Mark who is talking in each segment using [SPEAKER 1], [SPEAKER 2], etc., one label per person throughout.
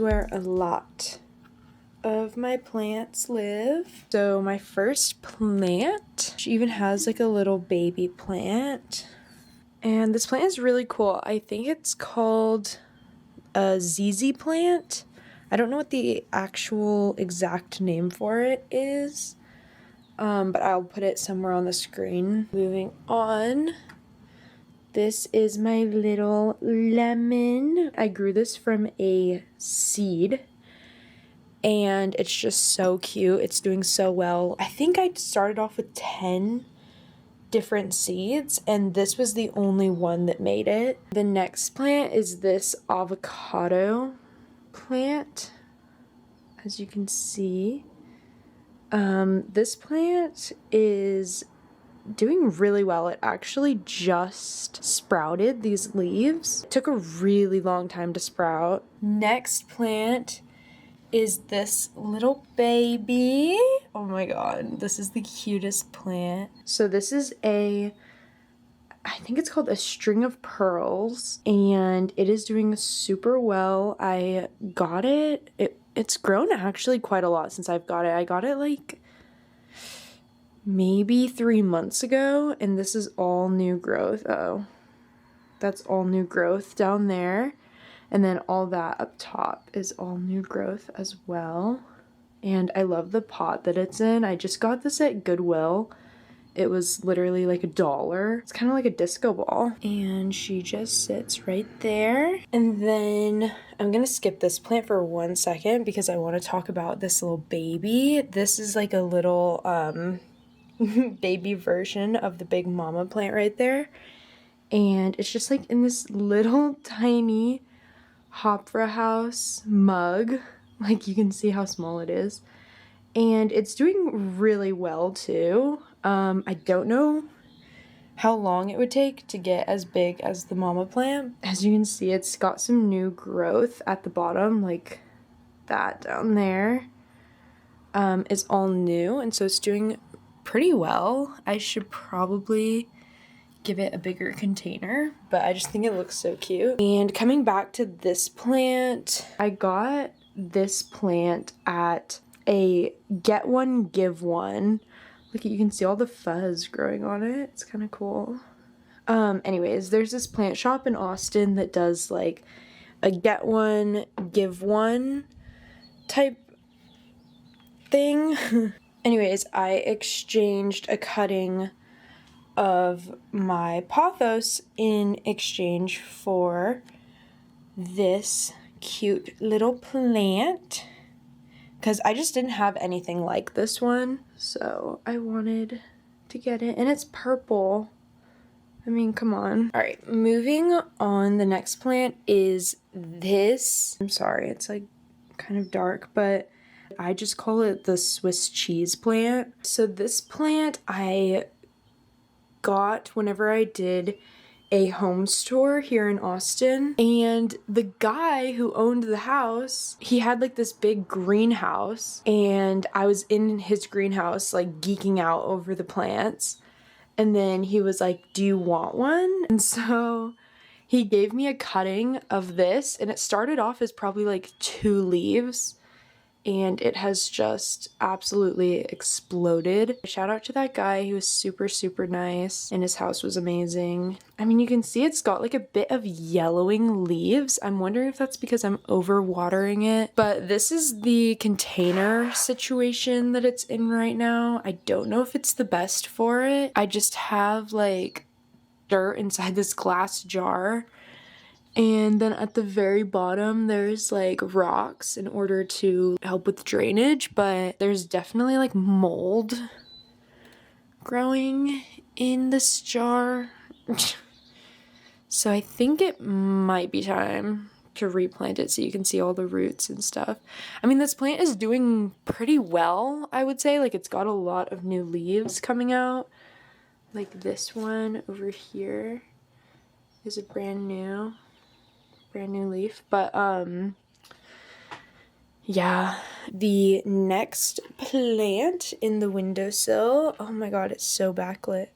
[SPEAKER 1] where a lot of my plants live. So my first plant, she even has like a little baby plant. And this plant is really cool. I think it's called a ZZ plant. I don't know what the actual exact name for it is, but I'll put it somewhere on the screen. Moving on. This is my little lemon. I grew this from a seed. And it's just so cute. It's doing so well. I think I started off with 10 different seeds, and this was the only one that made it. The next plant is this avocado plant, as you can see. This plant is doing really well. It actually just sprouted these leaves. It took a really long time to sprout. Next plant is this little baby. Oh my god, this is the cutest plant. So this is I think it's called a string of pearls, and it is doing super well. I got it. It's grown actually quite a lot since I've got it. I got it like maybe 3 months ago, and this is all new growth. Oh, that's all new growth down there. And then all that up top is all new growth as well. And I love the pot that it's in. I just got this at Goodwill. It was literally like $1. It's kind of like a disco ball. And she just sits right there. And then I'm gonna skip this plant for 1 second because I want to talk about this little baby. This is like a little baby version of the big mama plant right there. And it's just like in this little tiny Opera House mug. Like, you can see how small it is. And it's doing really well too. I don't know how long it would take to get as big as the mama plant. As you can see, it's got some new growth at the bottom, like that down there is all new, and so it's doing pretty well. I should probably give it a bigger container, but I just think it looks so cute. And coming back to this plant, I got this plant at a get one give one. Look, you can see all the fuzz growing on it. It's kind of cool. Anyways, there's this plant shop in Austin that does like a get one give one type thing. Anyways, I exchanged a cutting of my pothos in exchange for this cute little plant, because I just didn't have anything like this one, so I wanted to get it. And it's purple. I mean, come on. All right, moving on. The next plant is this. I'm sorry, it's like kind of dark, but I just call it the Swiss cheese plant. So this plant I got whenever I did a home store here in Austin, and the guy who owned the house, he had like this big greenhouse, and I was in his greenhouse like geeking out over the plants, and then he was like, do you want one? And so he gave me a cutting of this, and it started off as probably like 2 leaves, and it has just absolutely exploded. Shout out to that guy. He was super, super nice, and his house was amazing. I mean, you can see it's got like a bit of yellowing leaves. I'm wondering if that's because I'm overwatering it, but this is the container situation that it's in right now. I don't know if it's the best for it. I just have like dirt inside this glass jar. And then at the very bottom, there's like rocks in order to help with drainage, but there's definitely like mold growing in this jar. So I think it might be time to replant it so you can see all the roots and stuff. I mean, this plant is doing pretty well, I would say. Like, it's got a lot of new leaves coming out. Like this one over here is a brand new leaf. But yeah, the next plant in the windowsill, oh my god, it's so backlit.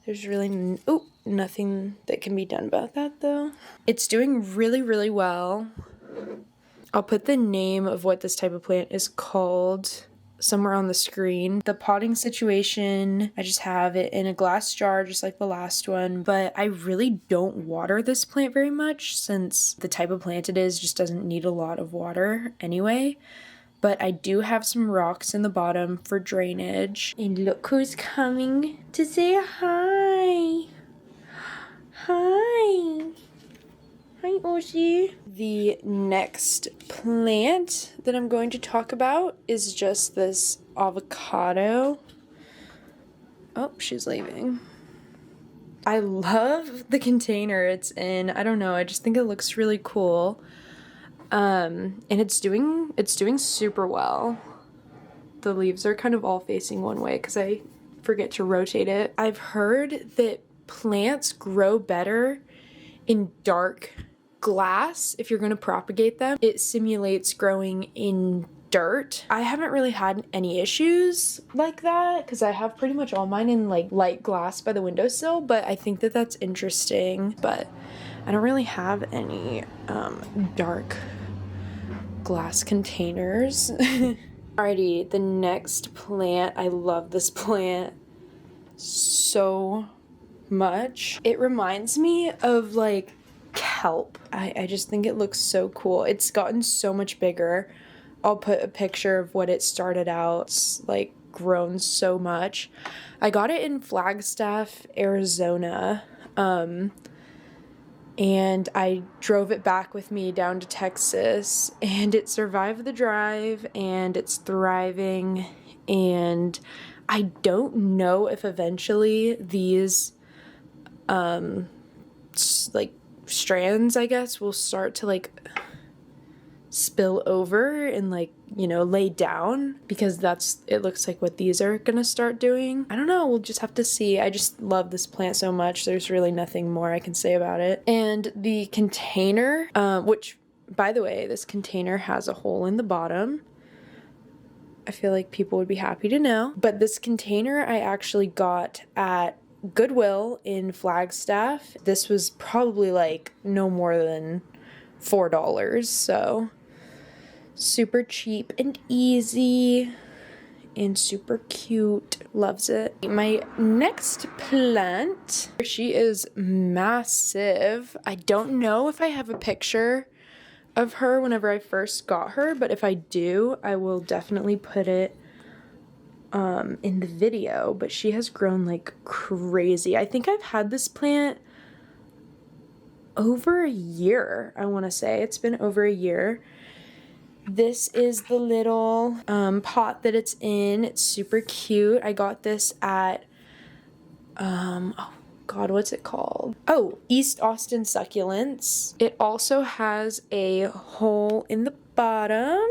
[SPEAKER 1] There's really nothing that can be done about that though. It's doing really, really well. I'll put the name of what this type of plant is called somewhere on the screen. The potting situation, I just have it in a glass jar just like the last one, but I really don't water this plant very much since the type of plant it is just doesn't need a lot of water anyway. But I do have some rocks in the bottom for drainage. And look who's coming to say hi. Hi. Hi, Oshi. The next plant that I'm going to talk about is just this avocado. Oh, she's leaving. I love the container it's in. I don't know, I just think it looks really cool. And it's doing super well. The leaves are kind of all facing one way because I forget to rotate it. I've heard that plants grow better in dark glass if you're going to propagate them. It simulates growing in dirt. I haven't really had any issues like that because I have pretty much all mine in like light glass by the windowsill, but I think that that's interesting. But I don't really have any dark glass containers. Alrighty, the next plant. I love this plant so much. It reminds me of like kelp. I just think it looks so cool. It's gotten so much bigger. I'll put a picture of what it started out. It's like grown so much. I got it in Flagstaff, Arizona. And I drove it back with me down to Texas, and it survived the drive, and it's thriving, and I don't know if eventually these, like, strands, I guess, will start to, like, spill over and, like, you know, lay down, because it looks like what these are gonna start doing. I don't know, we'll just have to see. I just love this plant so much, there's really nothing more I can say about it. And the container, which, by the way, this container has a hole in the bottom. I feel like people would be happy to know. But this container I actually got at Goodwill in Flagstaff. This was probably like no more than $4, so super cheap and easy and super cute. Loves it. My next plant, she is massive. I don't know if I have a picture of her whenever I first got her, but if I do, I will definitely put it in the video. But she has grown like crazy. I think I've had this plant over a year, I want to say. It's been over a year. This is the little pot that it's in. It's super cute. I got this at, oh God, what's it called? Oh, East Austin Succulents. It also has a hole in the bottom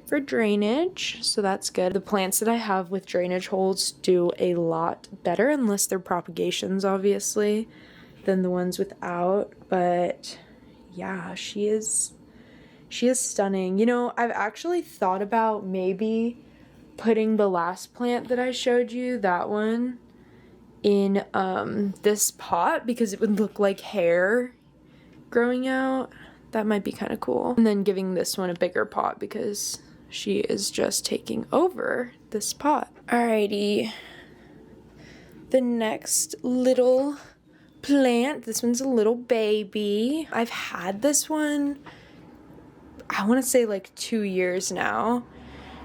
[SPEAKER 1] for drainage, so that's good. The plants that I have with drainage holes do a lot better, unless they're propagations, obviously, than the ones without. But yeah, she is stunning. You know, I've actually thought about maybe putting the last plant that I showed you, that one, in this pot, because it would look like hair growing out. That might be kind of cool. And then giving this one a bigger pot because she is just taking over this pot. Alrighty. The next little plant, this one's a little baby. I've had this one, I want to say like 2 years now.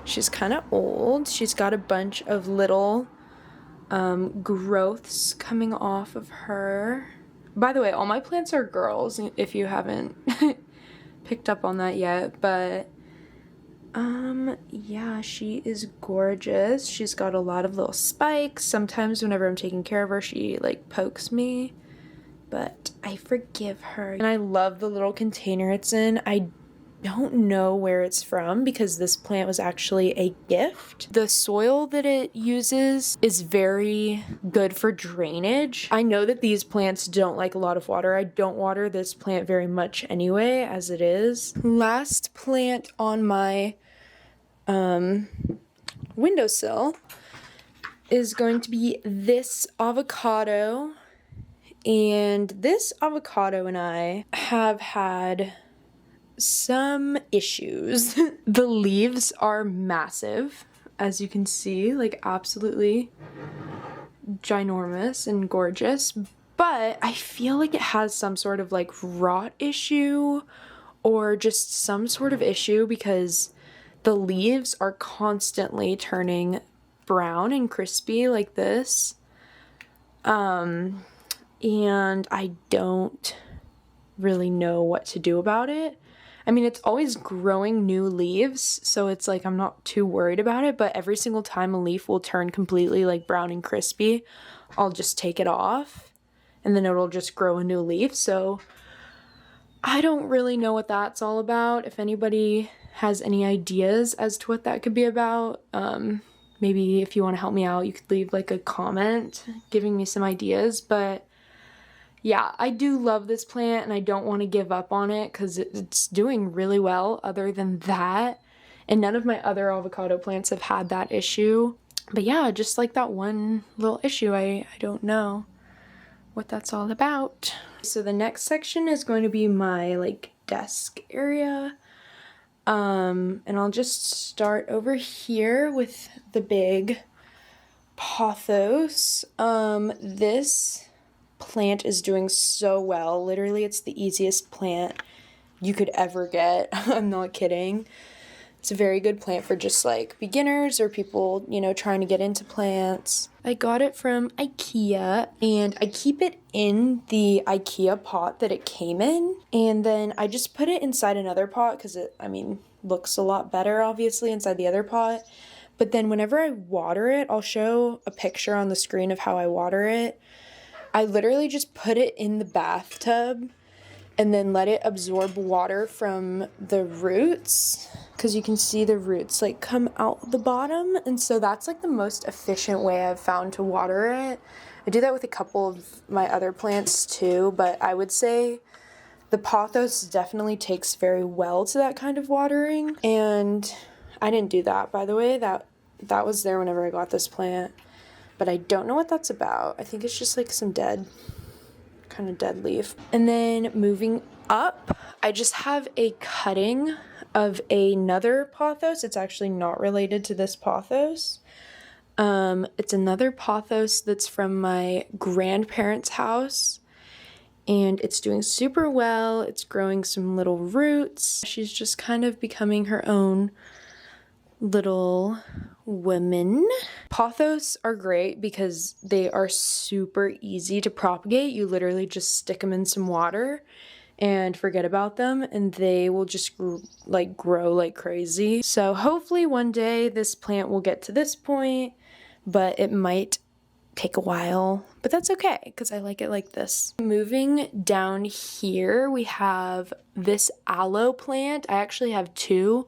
[SPEAKER 1] She's kind of old. She's got a bunch of little growths coming off of her. By the way, all my plants are girls, if you haven't picked up on that yet. But yeah, she is gorgeous. She's got a lot of little spikes. Sometimes whenever I'm taking care of her, she like pokes me, but I forgive her. And I love the little container it's in. I don't know where it's from because this plant was actually a gift. The soil that it uses is very good for drainage. I know that these plants don't like a lot of water. I don't water this plant very much anyway, as it is. Last plant on my windowsill is going to be this avocado. And this avocado and I have had some issues. The leaves are massive, as you can see, like absolutely ginormous and gorgeous, but I feel like it has some sort of like rot issue or just some sort of issue because the leaves are constantly turning brown and crispy like this. And I don't really know what to do about it. I mean, it's always growing new leaves, so it's like I'm not too worried about it, but every single time a leaf will turn completely like brown and crispy, I'll just take it off and then it'll just grow a new leaf. So I don't really know what that's all about. If anybody has any ideas as to what that could be about, maybe if you want to help me out, you could leave like a comment giving me some ideas. But yeah, I do love this plant and I don't want to give up on it because it's doing really well other than that. And none of my other avocado plants have had that issue. But yeah, just like that one little issue, I don't know what that's all about. So the next section is going to be my like desk area. And I'll just start over here with the big pothos. This plant is doing so well. Literally, it's the easiest plant you could ever get. I'm not kidding. It's a very good plant for just like beginners or people, you know, trying to get into plants. I got it from IKEA and I keep it in the IKEA pot that it came in. And then I just put it inside another pot because it, I mean, looks a lot better obviously inside the other pot. But then whenever I water it, I'll show a picture on the screen of how I water it. I literally just put it in the bathtub and then let it absorb water from the roots, because you can see the roots like come out the bottom, and so that's like the most efficient way I've found to water it. I do that with a couple of my other plants too, but I would say the pothos definitely takes very well to that kind of watering. And I didn't do that, by the way. That was there whenever I got this plant. But I don't know what that's about. I think it's just like some dead leaf. And then moving up, I just have a cutting of another pothos. It's actually not related to this pothos. It's another pothos that's from my grandparents' house. And it's doing super well. It's growing some little roots. She's just kind of becoming her own little women. Pothos are great because they are super easy to propagate. You literally just stick them in some water and forget about them and they will just grow like crazy. So hopefully one day this plant will get to this point, but it might take a while, but that's okay because I like it like this. Moving down here, we have this aloe plant. I actually have two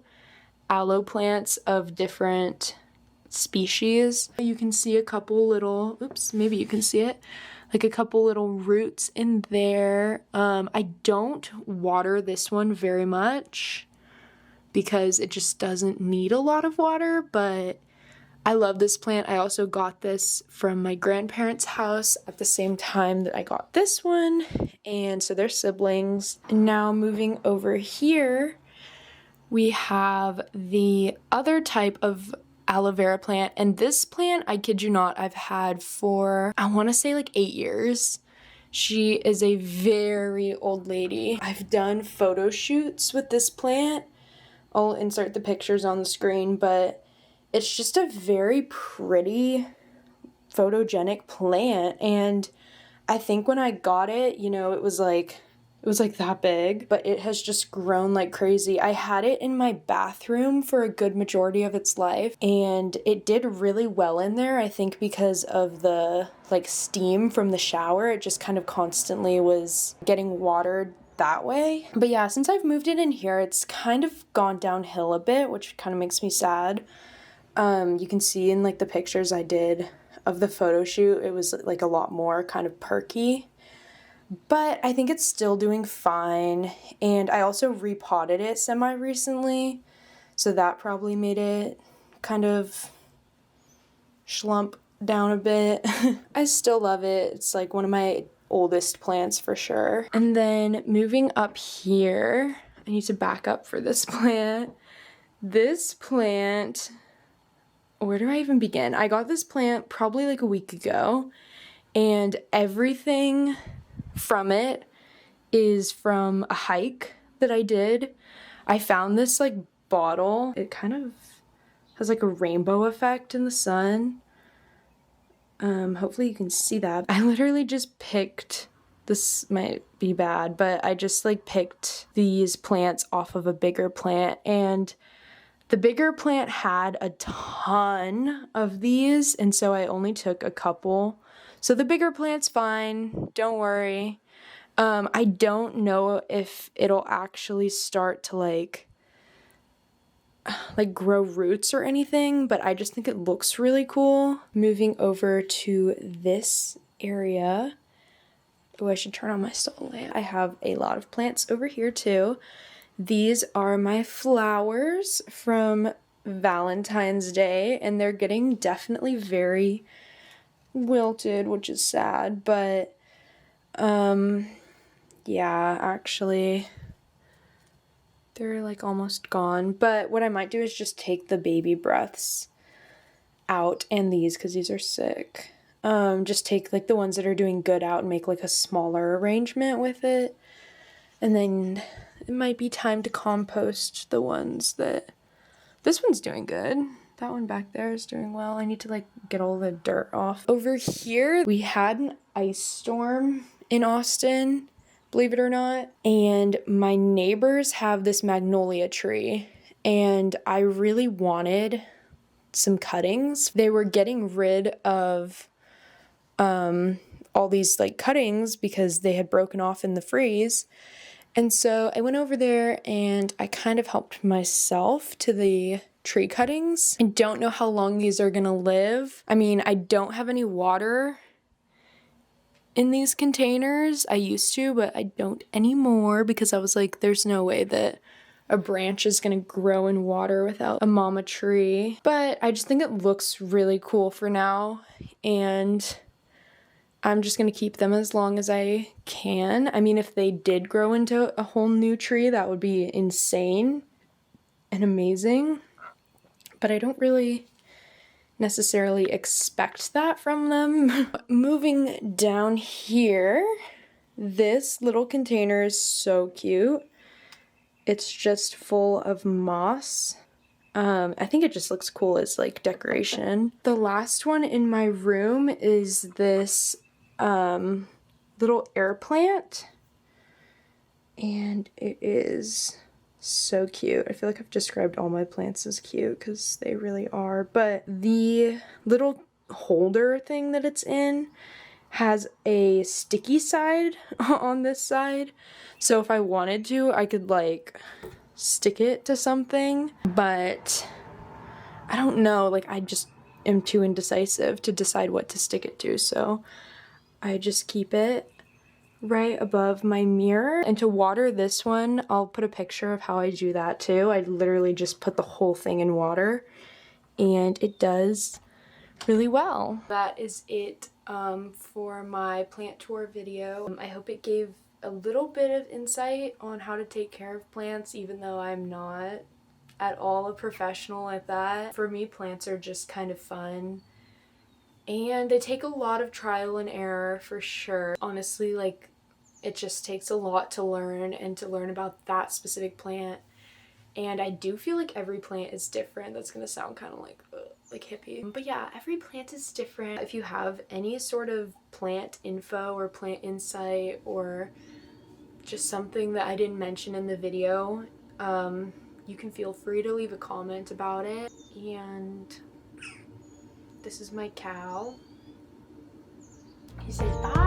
[SPEAKER 1] aloe plants of different species. You can see a couple little, oops, maybe you can see it, like a couple little roots in there. I don't water this one very much because it just doesn't need a lot of water, but I love this plant. I also got this from my grandparents' house at the same time that I got this one, and so they're siblings. And now moving over here, we have the other type of aloe vera plant, and this plant, I kid you not, I've had for, I want to say like 8 years. She is a very old lady. I've done photo shoots with this plant. I'll insert the pictures on the screen, but it's just a very pretty photogenic plant, and I think when I got it, you know, it was like that big, but it has just grown like crazy. I had it in my bathroom for a good majority of its life, and it did really well in there, I think because of the like steam from the shower. It just kind of constantly was getting watered that way. But yeah, since I've moved it in here, it's kind of gone downhill a bit, which kind of makes me sad. You can see in like the pictures I did of the photo shoot, it was like a lot more kind of perky. But I think it's still doing fine, and I also repotted it semi-recently, so that probably made it kind of slump down a bit. I still love it. It's like one of my oldest plants for sure. And then moving up here, I need to back up for this plant. This plant, where do I even begin? I got this plant probably like a week ago, and everything from it is from a hike that I did. I found this like bottle. It kind of has like a rainbow effect in the sun. Hopefully you can see that. I literally just picked, this might be bad, but I just like picked these plants off of a bigger plant, and the bigger plant had a ton of these, and so I only took a couple. So the bigger plant's fine, don't worry. I don't know if it'll actually start to like grow roots or anything, but I just think it looks really cool. Moving over to this area. Oh, I should turn on my stall lamp. I have a lot of plants over here too. These are my flowers from Valentine's Day, and they're getting definitely very wilted, which is sad, but yeah, actually they're like almost gone. But what I might do is just take the baby breaths out, and these, because these are sick. Just take like the ones that are doing good out and make like a smaller arrangement with it. And then it might be time to compost the ones that, this one's doing good. That one back there is doing well. I need to like get all the dirt off. Over here, we had an ice storm in Austin, believe it or not. And my neighbors have this magnolia tree, and I really wanted some cuttings. They were getting rid of all these like cuttings because they had broken off in the freeze. And so I went over there and I kind of helped myself to the tree cuttings. I don't know how long these are gonna live. I mean, I don't have any water in these containers. I used to, but I don't anymore because I was like, there's no way that a branch is gonna grow in water without a mama tree. But I just think it looks really cool for now, and I'm just gonna keep them as long as I can. I mean, if they did grow into a whole new tree, that would be insane and amazing. But I don't really necessarily expect that from them. Moving down here, this little container is so cute. It's just full of moss. I think it just looks cool as like decoration. The last one in my room is this little air plant, and it is so cute. I feel like I've described all my plants as cute because they really are, but the little holder thing that it's in has a sticky side on this side, so if I wanted to, I could like stick it to something, but I don't know, like I just am too indecisive to decide what to stick it to, so I just keep it right above my mirror. And to water this one, I'll put a picture of how I do that too. I literally just put the whole thing in water, and it does really well. That is it for my plant tour video. I hope it gave a little bit of insight on how to take care of plants, even though I'm not at all a professional at that. For me, plants are just kind of fun, and they take a lot of trial and error for sure. Honestly, like, it just takes a lot to learn, and to learn about that specific plant. And I do feel like every plant is different. That's gonna sound kind of like hippie. But yeah, every plant is different. If you have any sort of plant info or plant insight, or just something that I didn't mention in the video, you can feel free to leave a comment about it. And this is my cow. He says bye.